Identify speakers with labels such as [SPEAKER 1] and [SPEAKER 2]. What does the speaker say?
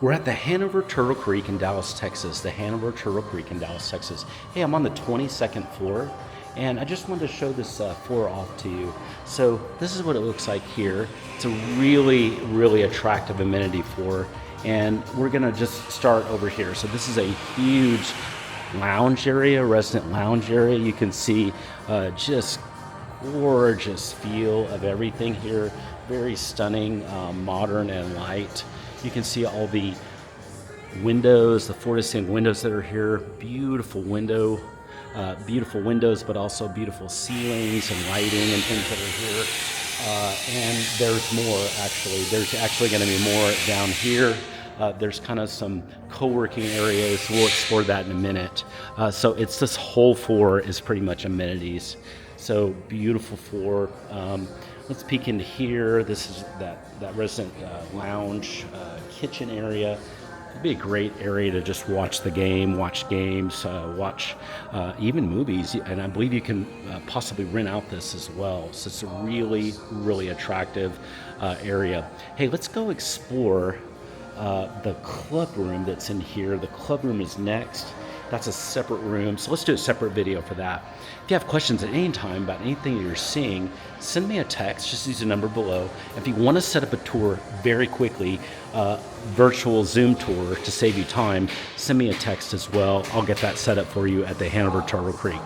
[SPEAKER 1] We're at the Hanover Turtle Creek in Dallas, Texas. The Hanover Turtle Creek in Dallas, Texas. Hey, I'm on the 22nd floor, and I just wanted to show this floor off to you. So this is what it looks like here. It's a really, really attractive amenity floor, and we're gonna just start over here. So this is a huge lounge area, resident lounge area. You can see just gorgeous feel of everything here. Very stunning, modern and light. You can see all the windows, the floor to ceiling windows that are here. Beautiful windows, but also beautiful ceilings and lighting and things that are here. And there's more actually. There's actually going to be more down here. There's kind of some co-working areas. We'll explore that in a minute. So it's this whole floor is pretty much amenities. So beautiful floor. Let's peek into here. This is that resident lounge kitchen area. It'd be a great area to just watch the game, watch games, watch even movies. And I believe you can possibly rent out this as well. So it's a really, really attractive area. Hey, let's go explore the club room that's in here. The club room is next. That's a separate room, so let's do a separate video for that. If you have questions at any time about anything you're seeing, send me a text, just use the number below. If you want to set up a tour very quickly, virtual Zoom tour to save you time, send me a text as well. I'll get that set up for you at the Hanover Turtle Creek.